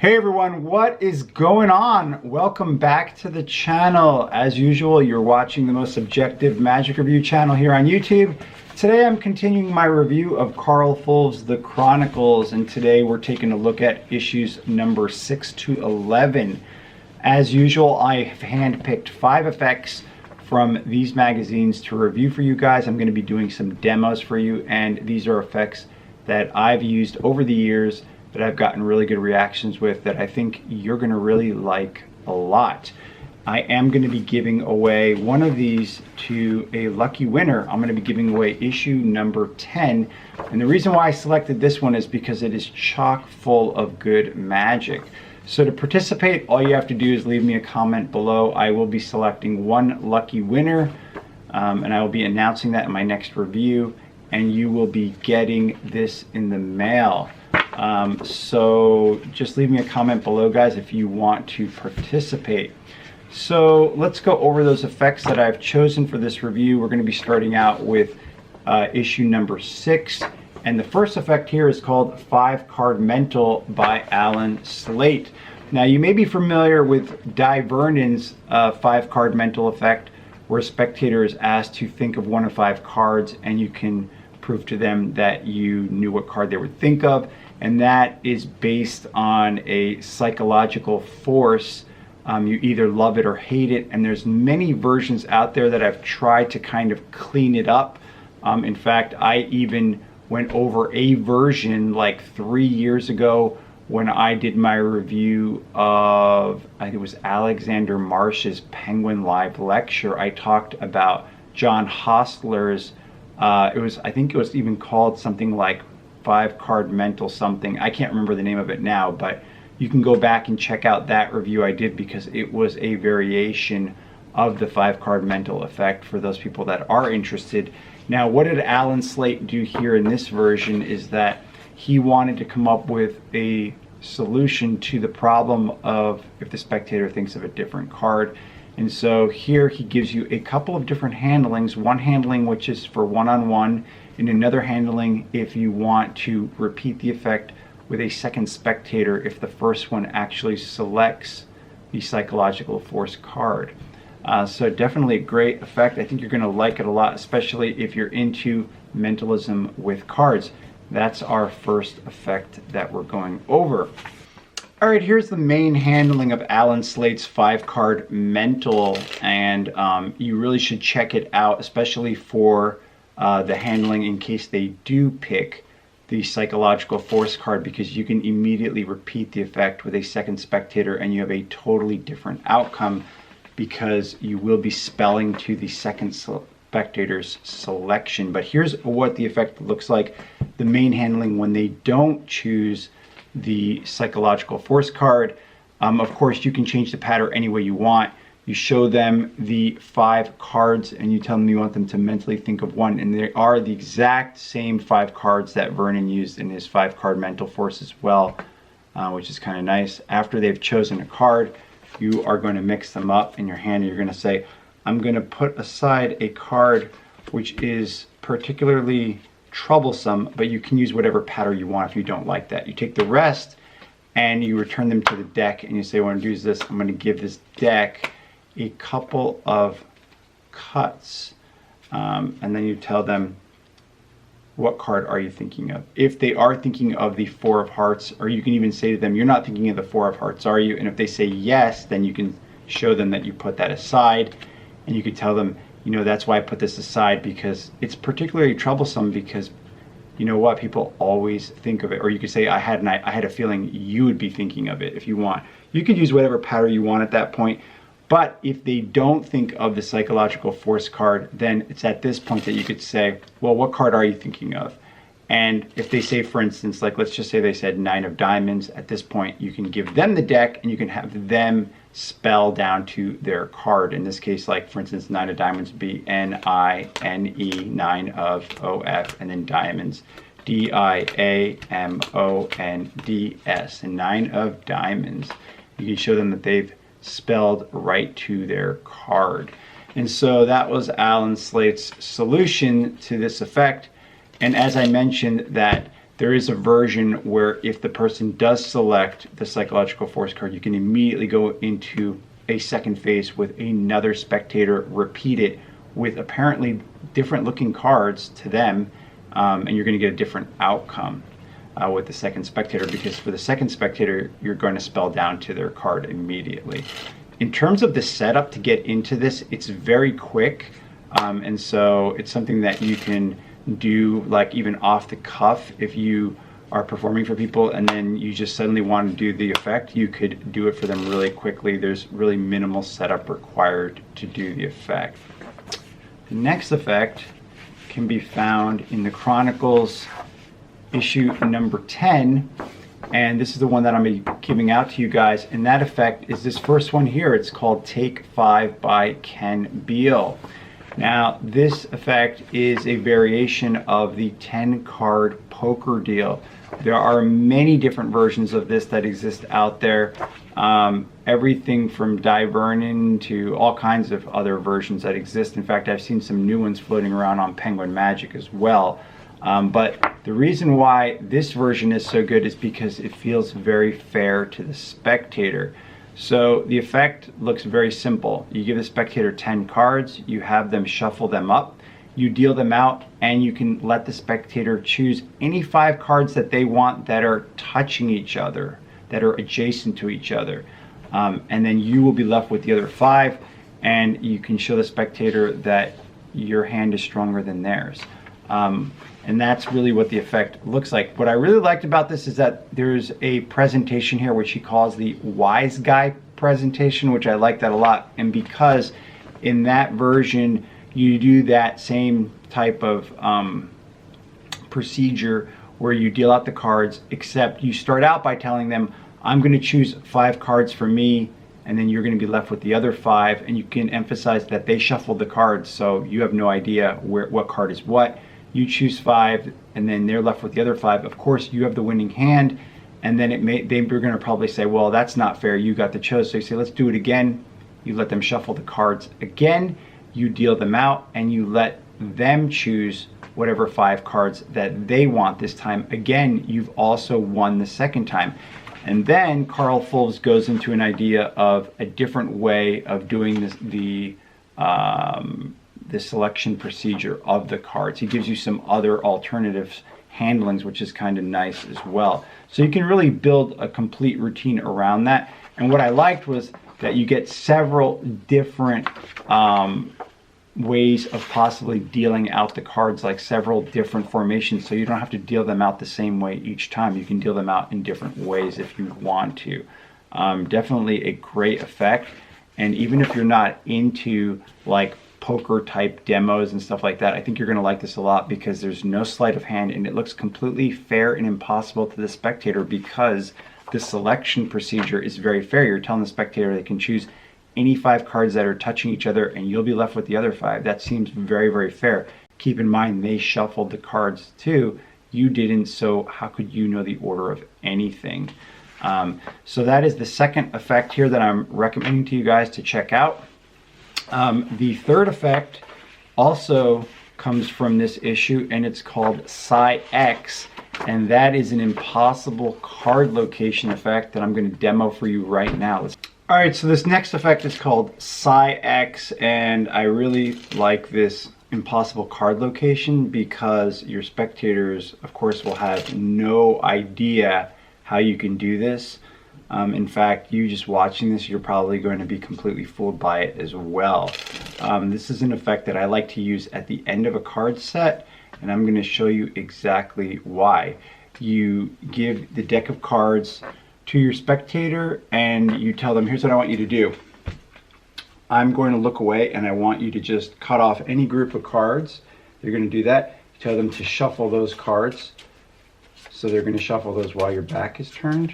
Hey everyone, what is going on? Welcome back to the channel. As usual, you're watching the most objective magic review channel here on YouTube. Today I'm continuing my review of Carl Fulves' The Chronicles, and today we're taking a look at issues number 6 to 11. As usual, I have handpicked 5 effects from these magazines to review for you guys. I'm going to be doing some demos for you, and these are effects that I've used over the years that I've gotten really good reactions with that I think you're going to really like a lot. I am going to be giving away one of these to a lucky winner. I'm going to be giving away issue number 10. And the reason why I selected this one is because it is chock full of good magic. So to participate, all you have to do is leave me a comment below. I will be selecting one lucky winner, and I will be announcing that in my next review, and you will be getting this in the mail. So just leave me a comment below, guys, if you want to participate. So let's go over those effects that I've chosen for this review. We're going to be starting out with issue number 6, and the first effect here is called 5-Card Mental by Alan Slate. Now you may be familiar with Di Vernon's 5-Card Mental effect, where a spectator is asked to think of one of 5 cards, and you can prove to them that you knew what card they would think of. And that is based on a psychological force. You either love it or hate it, and there's many versions out there that I've tried to kind of clean it up. In fact, I even went over a version like 3 years ago when I did my review of, I think it was Alexander Marsh's Penguin Live lecture. I talked about John Hostler's, I think it was even called something like 5-Card Mental something. I can't remember the name of it now, but you can go back and check out that review I did, because it was a variation of the 5-Card Mental effect for those people that are interested. Now, what did Alan Slate do here in this version is that he wanted to come up with a solution to the problem of if the spectator thinks of a different card. And so here he gives you a couple of different handlings. One handling which is for one-on-one, and another handling if you want to repeat the effect with a second spectator if the first one actually selects the psychological force card. So definitely a great effect. I think you're going to like it a lot, especially if you're into mentalism with cards. That's our first effect that we're going over. All right, here's the main handling of Alan Slate's 5-Card Mental, and you really should check it out, especially for the handling in case they do pick the psychological force card, because you can immediately repeat the effect with a second spectator and you have a totally different outcome, because you will be spelling to the second spectator's selection. But here's what the effect looks like. The main handling when they don't choose the psychological force card. Of course, you can change the pattern any way you want. You show them the 5 cards and you tell them you want them to mentally think of one, and they are the exact same 5 cards that Vernon used in his 5-Card Mental Force as well, which is kind of nice. After they've chosen a card, you are going to mix them up in your hand, and you're going to say, I'm going to put aside a card which is particularly troublesome, but you can use whatever pattern you want if you don't like that. You take the rest and you return them to the deck, and you say, what I'm going to do is this, I'm going to give this deck a couple of cuts, and then you tell them, what card are you thinking of? If they are thinking of the 4 of Hearts, or you can even say to them, you're not thinking of the 4 of Hearts, are you? And if they say yes, then you can show them that you put that aside, and you could tell them, you know, that's why I put this aside, because it's particularly troublesome, because you know what, people always think of it. Or you could say, I had a feeling you would be thinking of it if you want. You could use whatever pattern you want at that point. But if they don't think of the psychological force card, then it's at this point that you could say, well, what card are you thinking of? And if they say, for instance, like let's just say they said 9 of Diamonds, at this point you can give them the deck and you can have them spell down to their card. In this case, like for instance, 9 of Diamonds would be N-I-N-E, 9 of O-F, and then Diamonds, D-I-A-M-O-N-D-S, and 9 of Diamonds. You can show them that they've spelled right to their card. And so that was Alan Slate's solution to this effect. And as I mentioned, that there is a version where if the person does select the psychological force card, you can immediately go into a second phase with another spectator, repeat it with apparently different looking cards to them, and you're going to get a different outcome with the second spectator, because for the second spectator, you're going to spell down to their card immediately. In terms of the setup to get into this, it's very quick, and so it's something that you can do like even off the cuff. If you are performing for people and then you just suddenly want to do the effect, you could do it for them really quickly. There's really minimal setup required to do the effect. The next effect can be found in the Chronicles issue number 10, and this is the one that I'm giving out to you guys, and that effect is this first one here. It's called Take 5 by Ken Beal. Now this effect is a variation of the 10 card poker deal. There are many different versions of this that exist out there, everything from Di Vernon to all kinds of other versions that exist. In fact, I've seen some new ones floating around on Penguin Magic as well. But the reason why this version is so good is because it feels very fair to the spectator. So the effect looks very simple. You give the spectator 10 cards, you have them shuffle them up, you deal them out, and you can let the spectator choose any 5 cards that they want that are touching each other, that are adjacent to each other. And then you will be left with the other 5, and you can show the spectator that your hand is stronger than theirs. And that's really what the effect looks like. What I really liked about this is that there's a presentation here which he calls the wise guy presentation, which I like that a lot. And because in that version you do that same type of procedure where you deal out the cards, except you start out by telling them, I'm going to choose 5 cards for me, and then you're going to be left with the other 5, and you can emphasize that they shuffled the cards, so you have no idea what card is what. You choose 5, and then they're left with the other 5. Of course, you have the winning hand, and then they're going to probably say, well, that's not fair. You got the choice. So you say, let's do it again. You let them shuffle the cards again. You deal them out, and you let them choose whatever 5 cards that they want this time. Again, you've also won the second time. And then Karl Fulves goes into an idea of a different way of doing this, the selection procedure of the cards. He gives you some other alternatives handlings, which is kind of nice as well. So you can really build a complete routine around that. And what I liked was that you get several different ways of possibly dealing out the cards, like several different formations, so you don't have to deal them out the same way each time. You can deal them out in different ways if you want to. Definitely a great effect. And even if you're not into like poker type demos and stuff like that, I think you're going to like this a lot, because there's no sleight of hand and it looks completely fair and impossible to the spectator, because the selection procedure is very fair. You're telling the spectator they can choose any 5 cards that are touching each other, and you'll be left with the other 5. That seems very, very fair. Keep in mind, they shuffled the cards too. You didn't, so how could you know the order of anything? So that is the second effect here that I'm recommending to you guys to check out. The third effect also comes from this issue, and it's called Psi X, and that is an impossible card location effect that I'm going to demo for you right now. Alright, so this next effect is called Psi X, and I really like this impossible card location because your spectators, of course, will have no idea how you can do this. In fact, you just watching this, you're probably going to be completely fooled by it as well. This is an effect that I like to use at the end of a card set, and I'm going to show you exactly why. You give the deck of cards to your spectator and you tell them, here's what I want you to do. I'm going to look away and I want you to just cut off any group of cards. They're going to do that. You tell them to shuffle those cards. So they're going to shuffle those while your back is turned.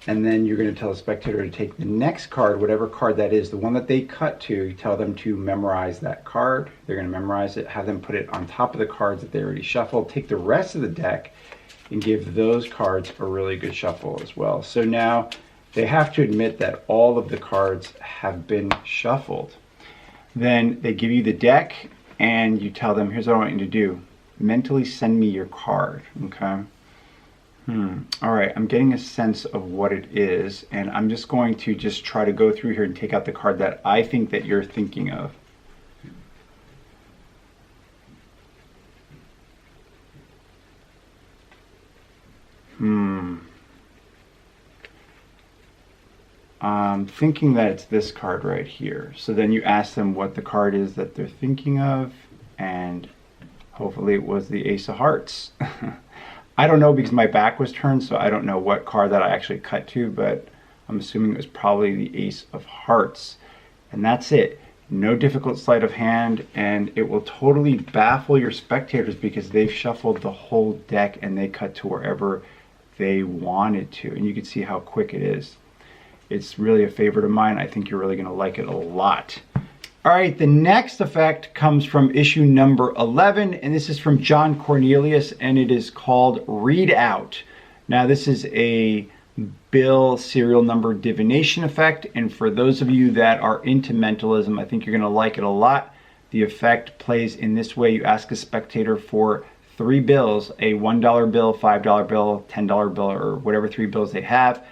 And then you're going to tell the spectator to take the next card, whatever card that is, the one that they cut to. You tell them to memorize that card. They're going to memorize it, have them put it on top of the cards that they already shuffled. Take the rest of the deck and give those cards a really good shuffle as well. So now they have to admit that all of the cards have been shuffled. Then they give you the deck and you tell them, here's what I want you to do. mentally send me your card. Okay. All right, I'm getting a sense of what it is, and I'm just going to just try to go through here and take out the card that I think that you're thinking of. I'm thinking that it's this card right here. So then you ask them what the card is that they're thinking of, and hopefully it was the Ace of Hearts. I don't know because my back was turned, so I don't know what card that I actually cut to, but I'm assuming it was probably the Ace of Hearts. And that's it. No difficult sleight of hand, and it will totally baffle your spectators because they've shuffled the whole deck and they cut to wherever they wanted to. And you can see how quick it is. It's really a favorite of mine. I think you're really going to like it a lot. All right, the next effect comes from issue number 11, and this is from John Cornelius, and it is called Read Out. Now, this is a bill serial number divination effect, and for those of you that are into mentalism, I think you're going to like it a lot. The effect plays in this way. You ask a spectator for 3 bills, a $1 bill, $5 bill, $10 bill, or whatever 3 bills they have,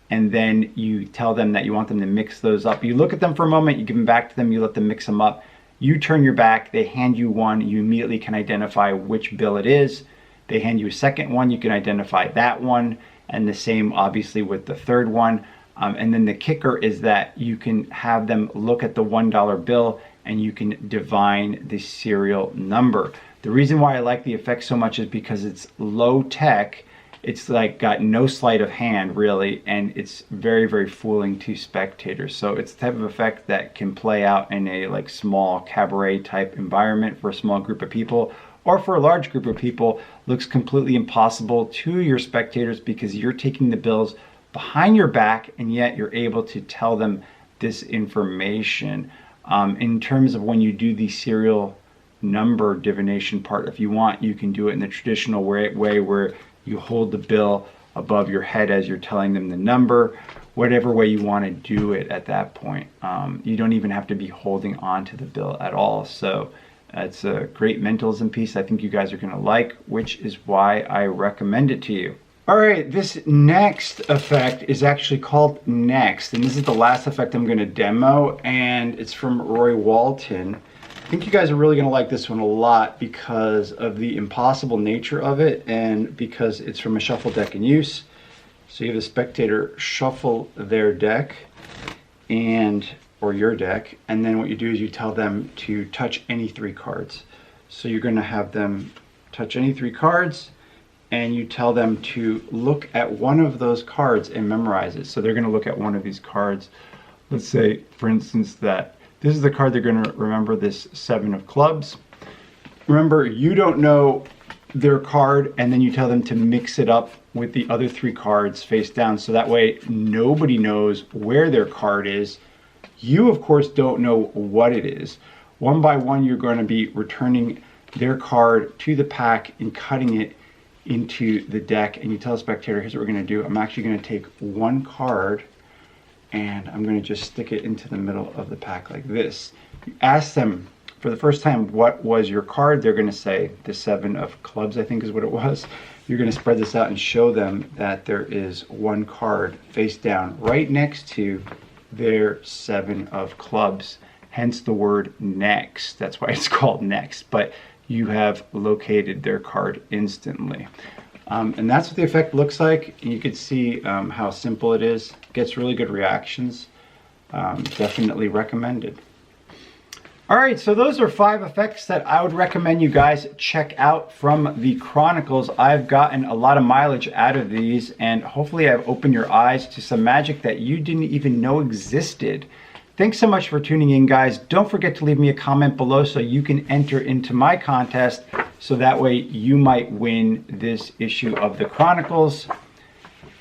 and then you tell them that you want them to mix those up. You look at them for a moment, you give them back to them, you let them mix them up. You turn your back, they hand you one, you immediately can identify which bill it is. They hand you a second one, you can identify that one, and the same obviously with the third one. And then the kicker is that you can have them look at the $1 bill and you can divine the serial number. The reason why I like the effect so much is because it's low tech. It's like got no sleight of hand really, and it's very, very fooling to spectators. So it's the type of effect that can play out in a like small cabaret type environment for a small group of people, or for a large group of people. Looks completely impossible to your spectators because you're taking the bills behind your back and yet you're able to tell them this information. In terms of when you do the serial number divination part, if you want, you can do it in the traditional way where you hold the bill above your head as you're telling them the number, whatever way you want to do it at that point. You don't even have to be holding on to the bill at all. So it's a great mentalism piece I think you guys are going to like, which is why I recommend it to you. All right, this next effect is actually called Next, and this is the last effect I'm going to demo, and it's from Roy Walton. I think you guys are really going to like this one a lot because of the impossible nature of it and because it's from a shuffle deck in use. So you have the spectator shuffle their deck or your deck, and then what you do is you tell them to touch any 3 cards. So you're going to have them touch any 3 cards and you tell them to look at one of those cards and memorize it. So they're going to look at one of these cards. Let's say, for instance, that this is the card they're going to remember, this 7 of clubs. Remember, you don't know their card, and then you tell them to mix it up with the other 3 cards face down, so that way nobody knows where their card is. You, of course, don't know what it is. One by one, you're going to be returning their card to the pack and cutting it into the deck, and you tell the spectator, here's what we're going to do. I'm actually going to take one card and I'm going to just stick it into the middle of the pack like this. You ask them for the first time, what was your card? They're going to say the 7 of clubs, I think is what it was. You're going to spread this out and show them that there is one card face down right next to their 7 of clubs, hence the word next. That's why it's called Next, but you have located their card instantly. And that's what the effect looks like. And you can see how simple it is. Gets really good reactions. Definitely recommended. All right, so those are 5 effects that I would recommend you guys check out from the Chronicles. I've gotten a lot of mileage out of these, and hopefully I've opened your eyes to some magic that you didn't even know existed. Thanks so much for tuning in, guys. Don't forget to leave me a comment below so you can enter into my contest, so that way you might win this issue of the Chronicles.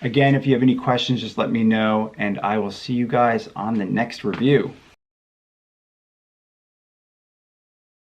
Again, if you have any questions, just let me know, and I will see you guys on the next review.